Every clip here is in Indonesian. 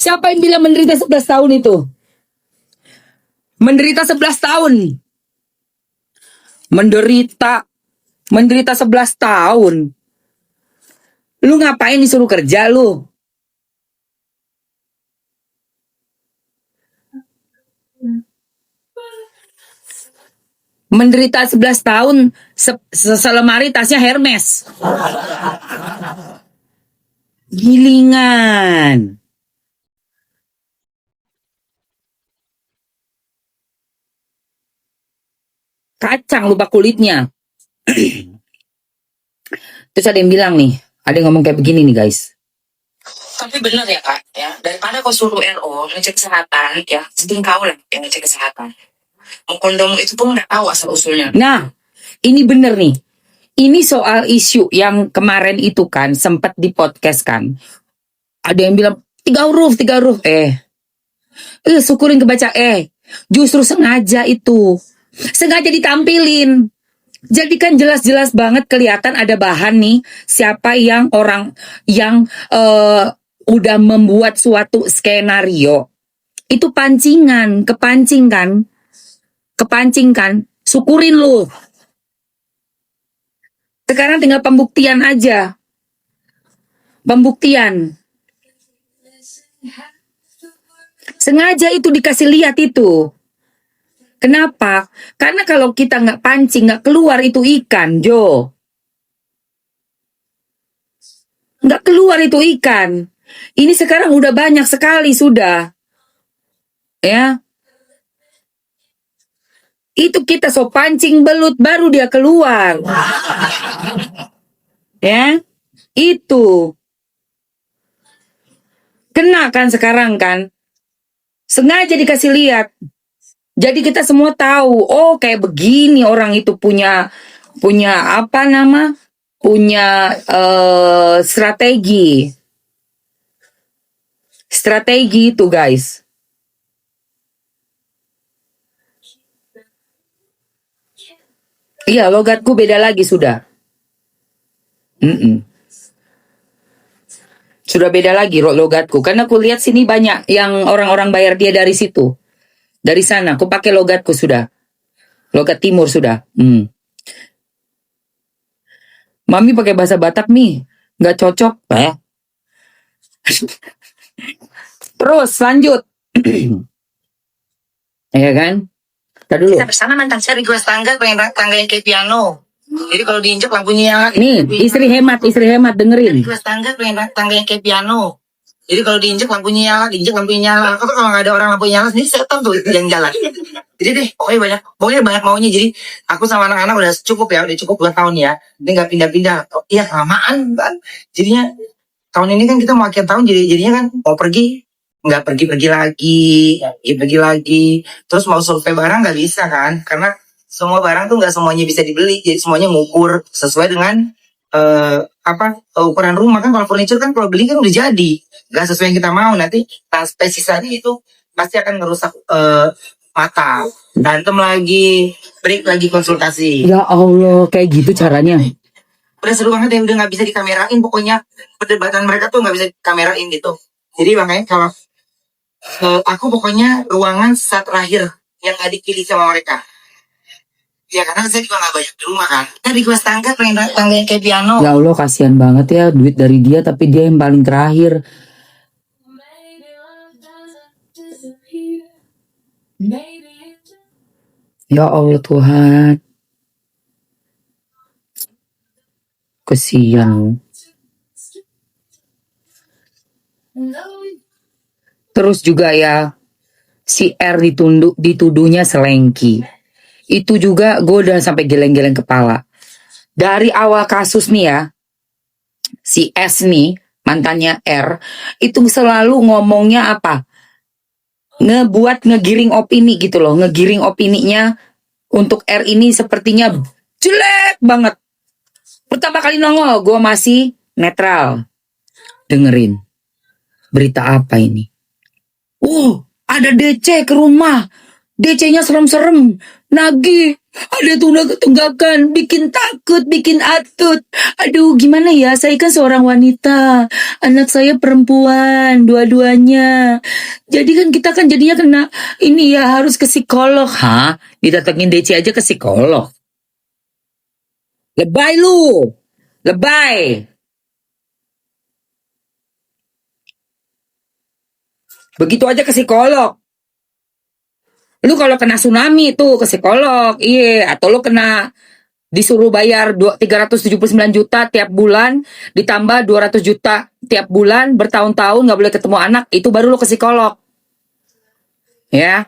Siapa yang bilang menderita 11 tahun itu? Menderita 11 tahun. Menderita 11 tahun. Lu ngapain disuruh kerja lu? Menderita 11 tahun selemari tasnya Hermes. Gilingan. Kacang lupa kulitnya. Terus ada yang bilang nih, ada yang ngomong kayak begini nih guys. Tapi benar ya Kak, ya daripada kau suruh RO ngecek kesehatan, ya mending kau lah yang ngecek kesehatan. Mau kondom itu pun nggak tahu asal usulnya. Nah, ini bener nih. Ini soal isu yang kemarin itu kan sempat di podcast kan. Ada yang bilang 3 huruf. Syukurin kebaca justru sengaja itu. Sengaja ditampilin. Jadi kan jelas-jelas banget kelihatan ada bahan nih siapa yang orang yang udah membuat suatu skenario. Itu kepancing kan. Syukurin lu. Sekarang tinggal pembuktian aja. Sengaja itu dikasih lihat itu. Kenapa? Karena kalau kita nggak pancing, nggak keluar itu ikan, Jo. Nggak keluar itu ikan. Ini sekarang udah banyak sekali sudah. Ya. Itu kita pancing belut baru dia keluar. Ya. Itu. Kena kan sekarang kan. Sengaja dikasih lihat. Jadi kita semua tahu, oh kayak begini orang itu punya strategi. Strategi itu guys. Iya, logatku beda lagi sudah. Sudah beda lagi logatku. Karena aku lihat sini banyak yang orang-orang bayar dia dari situ. Dari sana, aku pakai logatku sudah. Logat timur sudah. Mami pakai bahasa Batak nih. Nggak cocok. Terus, lanjut. Iya kan? Tadi dulu. Kita bersama mantan saya request tangga yang kayak piano. Jadi kalau diinjak lampunya nyala. Nih, istri hemat dengerin. Request tangga yang kayak piano. Jadi kalau diinjak lampunya nyala. Kalau nggak ada orang lampunya nyala, sendiri setan tuh yang jalan. Jadi deh, pokoknya banyak maunya. Jadi aku sama anak-anak udah cukup 2 tahun ya. Ini nggak pindah-pindah. Iya kelamaan kan. Jadinya tahun ini kan kita mau akhir tahun, jadinya kan mau pergi nggak pergi lagi. Terus mau survei barang nggak bisa kan, karena semua barang tuh nggak semuanya bisa dibeli. Jadi semuanya ngukur sesuai dengan ukuran rumah kan. Kalau furniture kan kalau beli kan udah jadi, nggak sesuai yang kita mau, nanti sisanya itu pasti akan ngerusak mata, berantem lagi, break lagi konsultasi. Ya Allah, kayak gitu caranya. Udah seru banget ya, udah nggak bisa dikamerain, pokoknya perdebatan mereka tuh nggak bisa dikamerain gitu. Jadi makanya kalau aku pokoknya ruangan saat terakhir yang nggak dipilih sama mereka. Ya karena saya juga nggak banyak di rumah kan. Kita request tangga yang kayak piano. Ya Allah, kasihan banget ya, duit dari dia tapi dia yang paling terakhir. Ya Allah Tuhan. Kesian. Terus juga ya, si R dituduhnya selengki. Itu juga gue udah sampai geleng-geleng kepala. Dari awal kasus nih ya, si S nih, mantannya R, itu selalu ngomongnya apa? Ngegiring opini gitu loh. Ngegiring opininya untuk R ini sepertinya jelek banget. Pertama kali nongol, gue masih netral. Dengerin. Berita apa ini? Ada DC ke rumah. DC-nya serem-serem, nagih, ada tunggakan, bikin takut, bikin atut. Aduh, gimana ya? Saya kan seorang wanita, anak saya perempuan, dua-duanya. Jadi kan kita kan jadinya kena ini ya harus ke psikolog. Hah? Didatengin DC aja ke psikolog. Lebay lu, lebay. Begitu aja ke psikolog. Lu kalau kena tsunami tuh ke psikolog, iya. Atau lu kena disuruh bayar 379 juta tiap bulan, ditambah 200 juta tiap bulan, bertahun-tahun gak boleh ketemu anak, itu baru lu ke psikolog. Ya.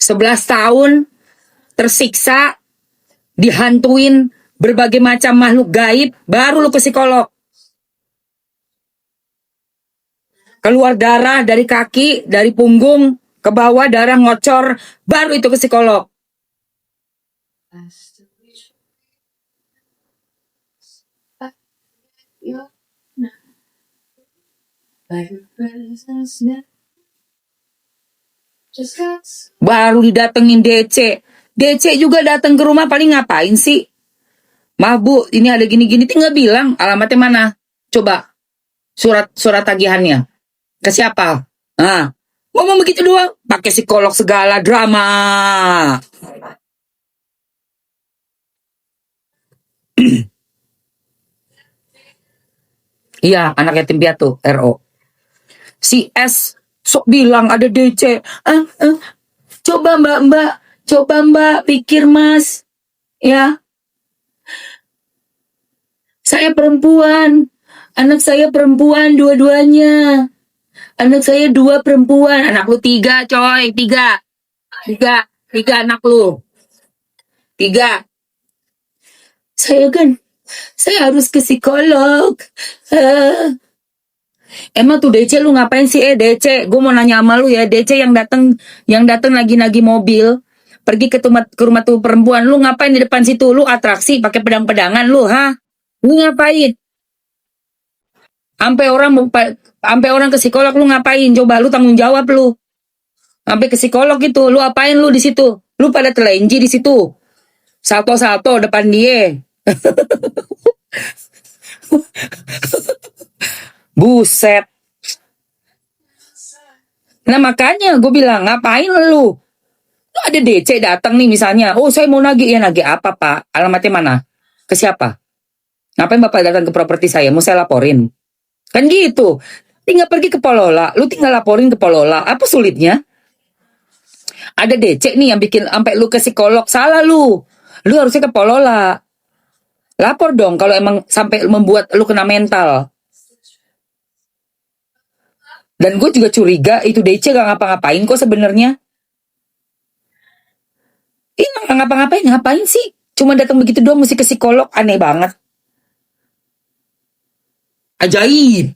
Sebelas tahun tersiksa, dihantuin berbagai macam makhluk gaib, baru lu ke psikolog. Keluar darah dari kaki, dari punggung, ke bawah darah ngocor, baru itu ke psikolog. Baru didatengin DC. DC juga datang ke rumah paling ngapain sih? Maaf bu, ini ada gini-gini, tinggal bilang alamatnya mana. Coba surat tagihannya. Ke siapa? Nah, ngomong begitu doang, pakai psikolog segala drama. Iya, anak yatim piatu, RO. Si S sok bilang ada DC. Coba mbak, pikir mas. Ya. Saya perempuan. Anak saya perempuan dua-duanya. Anak saya 2 perempuan. Anak lu 3 coy. 3 anak lu. 3. Saya harus ke psikolog. Emang tuh DC lu ngapain sih? DC, gue mau nanya sama lu ya. DC yang datang lagi nagih mobil, pergi ke rumah tuh perempuan, lu ngapain di depan situ? Lu atraksi pakai pedang-pedangan lu, ha? Lu ngapain? Sampai orang ke psikolog, lu ngapain? Coba lu tanggung jawab lu. Sampai ke psikolog itu, lu apain lu di situ? Lu pada telenji di situ. Salto-salto depan dia. Buset. Nah makanya gue bilang, ngapain lu? Lu ada DC datang nih misalnya. Oh saya mau nagih. Ya nagih apa pak? Alamatnya mana? Ke siapa? Ngapain bapak datang ke properti saya? Mau saya laporin? Kan gitu. Tinggal pergi ke Polola. Lu tinggal laporin ke Polola. Apa sulitnya? Ada DC nih yang bikin sampai lu ke psikolog. Salah lu. Lu harusnya ke Polola. Lapor dong kalau emang sampai membuat lu kena mental. Dan gue juga curiga itu DC gak ngapa-ngapain kok sebenarnya. Gak ngapa-ngapain. Ngapain sih? Cuma datang begitu doang mesti ke psikolog. Aneh banget. Ajaib.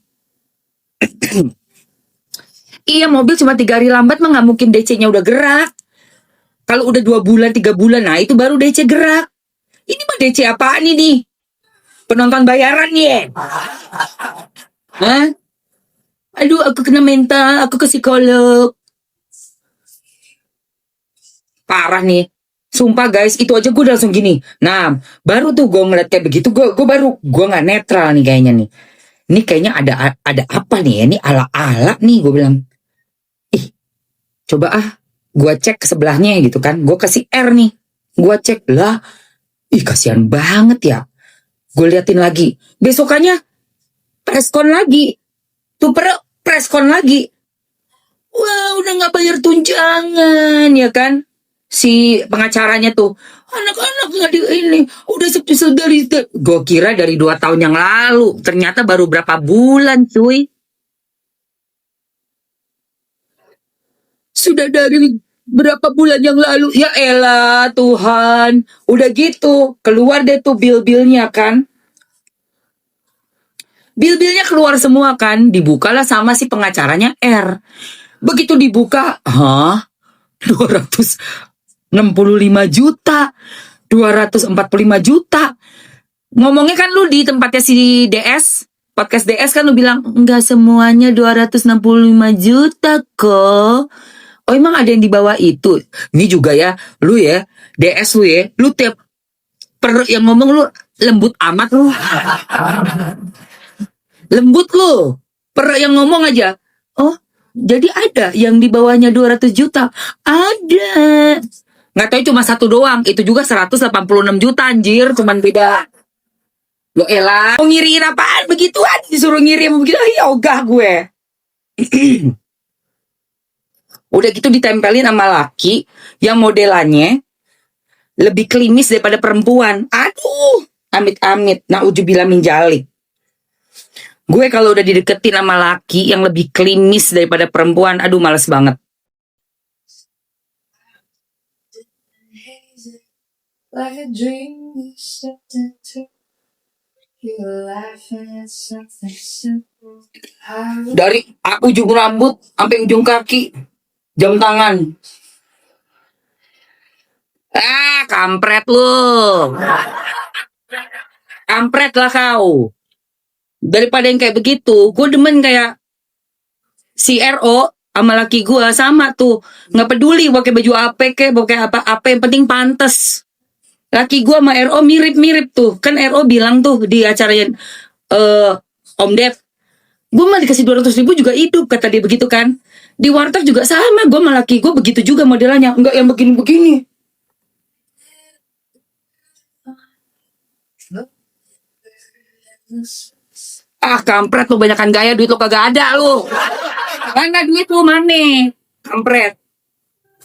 Iya mobil cuma 3 hari lambat mah gak mungkin DC-nya udah gerak. Kalau udah 2 bulan 3 bulan, nah itu baru DC gerak. Ini mah DC apaan ini? Penonton bayaran ya? Hah? Aduh aku kena mental, aku ke psikolog. Parah nih. Sumpah guys, itu aja gue langsung gini. Nah, baru tuh gue ngeliat kayak begitu, gue gak netral nih kayaknya nih. Ini kayaknya ada apa nih ya? Ini ala-ala nih gue bilang. Coba gue cek ke sebelahnya gitu kan. Gue kasih R nih. Gue cek lah. Kasihan banget ya. Gue liatin lagi. Besokannya preskon lagi. Tuh preskon lagi. Wah udah gak bayar tunjangan ya kan. Si pengacaranya tuh. Anak-anak gak di ini. Udah dari. Gue kira dari 2 tahun yang lalu. Ternyata baru berapa bulan cuy. Sudah dari berapa bulan yang lalu. Ya elah Tuhan. Udah gitu. Keluar deh tuh bil-bilnya kan. Bil-bilnya keluar semua kan. Dibukalah sama si pengacaranya R. Begitu dibuka. 265 juta. 245 juta. Ngomongnya kan lu di tempatnya si DS. podcast DS kan lu bilang enggak semuanya 265 juta kok. Oh emang ada yang di bawah itu? Ini juga ya, lu ya, DS lu ya, lu tiap yang ngomong lu lembut amat lu. Lembut lu. Yang ngomong aja. Oh, jadi ada yang di bawahnya 200 juta? Ada. Nggak tahu cuma satu doang. Itu juga 186 juta anjir, cuman beda. Lo elah, mau ngiriin apaan begituan? Disuruh ngirim begitu, ya ogah gue. Udah gitu ditempelin sama laki yang modelannya lebih klimis daripada perempuan. Aduh, amit-amit. Na'udzubillah min dzalik. Gue kalau udah dideketin sama laki yang lebih klimis daripada perempuan, aduh males banget. Like a dream you stepped into. Dari ujung rambut sampai ujung kaki, jam tangan. Kampret lu. Kampret lah kau. Daripada yang kayak begitu, gue demen kayak si RO sama laki gue sama tuh. Nggak peduli pakai baju apa kek, pakai apa yang penting pantes. Laki gue sama RO mirip-mirip tuh. Kan RO bilang tuh di acaranya Om Dev, gue mah dikasih 200 ribu juga hidup, kata dia begitu kan. Di warteg juga sama, gue sama laki gue begitu juga modelannya. Enggak yang begini-begini. Kampret lu, banyakan gaya, duit lu kagak ada lu. Mana duit lu, mana? Kampret.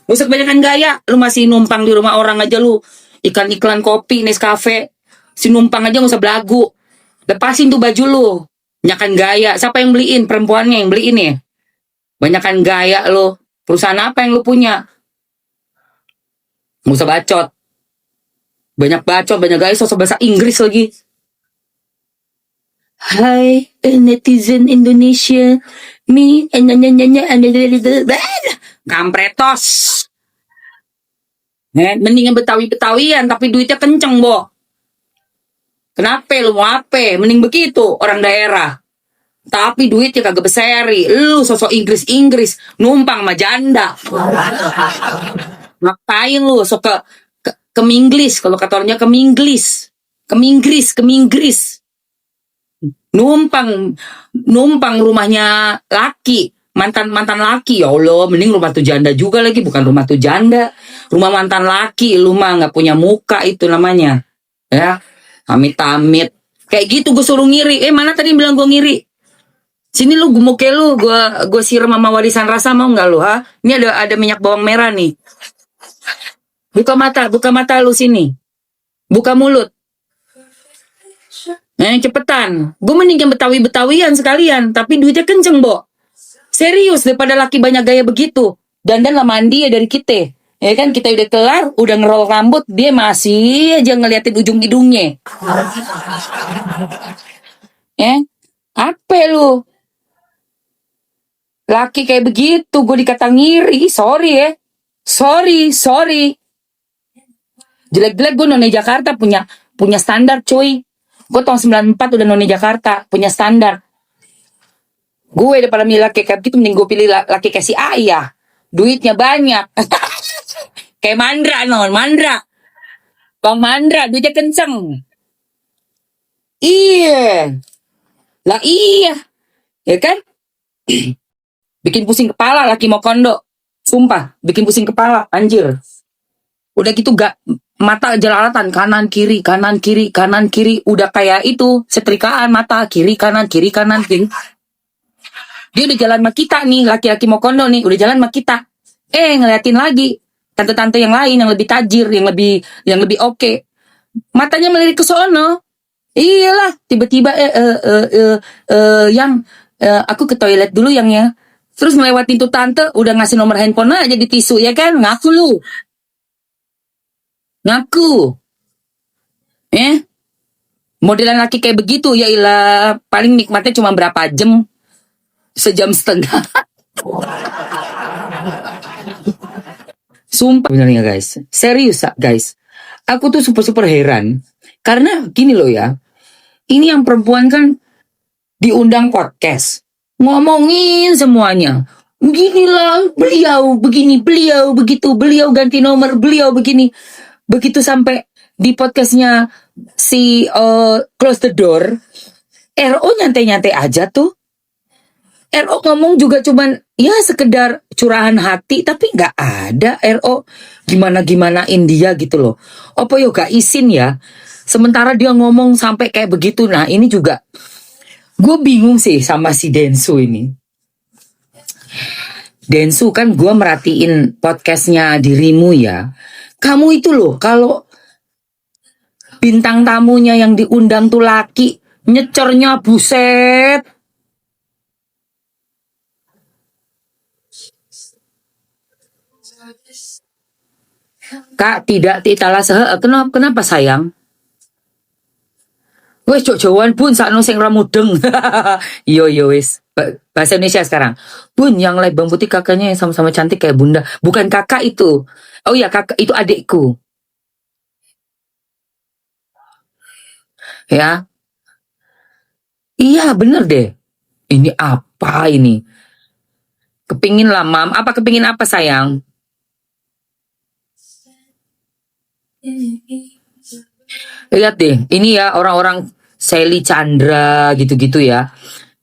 Usah kebanyakan gaya, lu masih numpang di rumah orang aja lu. Iklan kopi, Nescafe. Si numpang aja gak usah belagu. Lepasin tuh baju lu. Banyakan gaya. Siapa yang beliin? Perempuannya yang beliin ya? Banyakan gaya lu. Perusahaan apa yang lu punya? Gak usah bacot. Banyak bacot, banyak gaya, sosok bahasa Inggris lagi. Hai, netizen Indonesia. Kampretos. Mendingan Betawi-Betawian tapi duitnya kenceng, Bo. Kenapa lu mau apa? Mending begitu orang daerah. Tapi duitnya kagak beseri. Lu sosok Inggris numpang sama janda. Ngapain lu sok ke Mingglis, kalau kata orangnya ke Mingglis. Numpang rumahnya laki. Mantan laki, ya Allah, mending rumah tuh janda juga lagi, bukan rumah tuh janda, rumah mantan laki. Lu mah nggak punya muka, itu namanya, ya. Amit-amit kayak gitu gue suruh ngiri. Mana tadi bilang gue ngiri? Sini lu, muka lu gue siram sama warisan rasa, mau nggak lu? Ini ada minyak bawang merah nih. Buka mata lu sini, buka mulut. Cepetan. Gue mending Betawian sekalian, tapi duitnya kenceng, Bo. Serius, daripada laki banyak gaya begitu. Dandan lah mandi ya dari kita. Ya kan, kita udah kelar, udah ngerol rambut, dia masih aja ngeliatin ujung hidungnya. Apa lu? Laki kayak begitu, gue dikata ngiri. Sorry ya. Sorry. Jelek-jelek gue none Jakarta punya standar, cuy. Gue tahun 94 udah none Jakarta, punya standar. Gue daripada milih laki kayak gitu, mending gue pilih laki kayak si Ayah. Duitnya banyak. Kayak Mandra. Bang Mandra, duitnya kenceng. Iya. Lah iya. Ya kan? Bikin pusing kepala laki mau kondo. Sumpah, bikin pusing kepala, anjir. Udah gitu gak, mata jelalatan, kanan kiri. Udah kayak itu, setrikaan mata, kiri kanan. Dia udah jalan sama kita nih, laki-laki mau kondo nih, udah jalan sama kita. Ngeliatin lagi tante-tante yang lain yang lebih tajir, yang lebih oke. Matanya melirik ke sono. Iyalah, tiba-tiba aku ke toilet dulu yang ya. Terus ngelewatin tuh tante, udah ngasih nomor handphone aja di tisu, ya kan? Ngaku lu. Modelan laki kayak begitu, ya ilah, paling nikmatnya cuma berapa jam. Sejam setengah. Sumpah benernya guys. Serius guys. Aku tuh super heran. Karena gini loh ya. Ini yang perempuan kan diundang podcast, ngomongin semuanya. Beginilah beliau, begini beliau, begitu beliau ganti nomor, beliau begini. Begitu sampai di podcastnya si Close the Door, RO nyantai-nyantai aja tuh. RO ngomong juga cuman ya sekedar curahan hati, tapi nggak ada RO gimana-gimanain dia gitu loh. Apa yo gak isin ya. Sementara dia ngomong sampai kayak begitu. Nah ini juga gue bingung sih sama si Densu ini. Densu kan gue merhatiin podcastnya Dirimu ya. Kamu itu loh kalau bintang tamunya yang diundang tuh laki, nyecernya buset. Kak, tidak titala sehe. Kenapa sayang? Wes cok jawan pun sakno sing ra mudeng. Yo wis. Bahasa Indonesia sekarang. Bun, yang Bang Putih kakaknya yang sama-sama cantik kayak bunda. Bukan kakak itu. Oh iya, kakak itu adikku. Ya. Iya, bener deh. Ini apa ini? Kepingin lah, Mam. Apa kepingin apa, sayang? Lihat deh, ini ya orang-orang Sally Chandra gitu-gitu ya.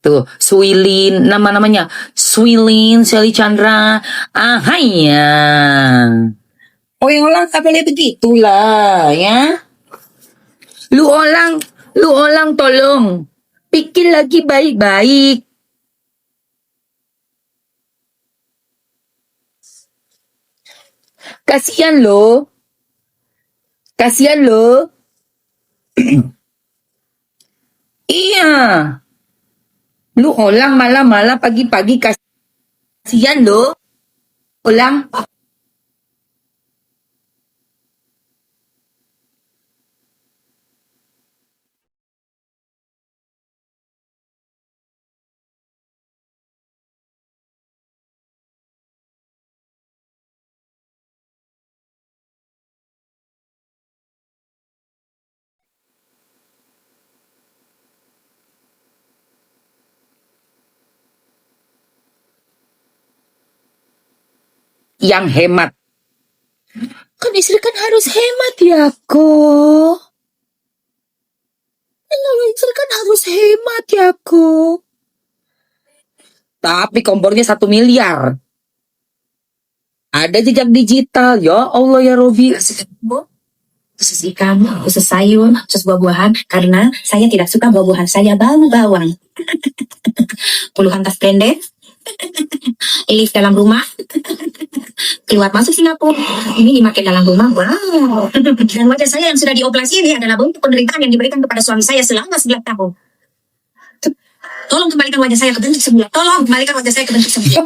Tuh, Swilin, nama-namanya Swilin, Sally Chandra. Ahaya. Oh yang orang tak boleh begitulah ya. Lu orang tolong. Pikir lagi baik-baik. Kasihan lo. Kasihan lo. Iya. Lu orang malam-malam pagi-pagi kasihan lo. Orang. Yang hemat. Kan istri kan harus hemat ya kok. Istri kan harus hemat ya kok. Tapi kompornya 1 miliar. Ada jejak digital. Ya Allah ya Robi. Khusus ikan, khusus sayur, khusus buah-buahan. Karena saya tidak suka buah-buahan, saya bau bawang. Puluhan tas pendek. Lift dalam rumah. Keluar masuk Singapura. Ini dimakai dalam rumah. Wow. Dan wajah saya yang sudah dioperasi ini adalah bentuk penderitaan yang diberikan kepada suami saya selama 11 tahun. Tolong kembalikan wajah saya ke bentuk semula. Tolong kembalikan wajah saya ke bentuk semula.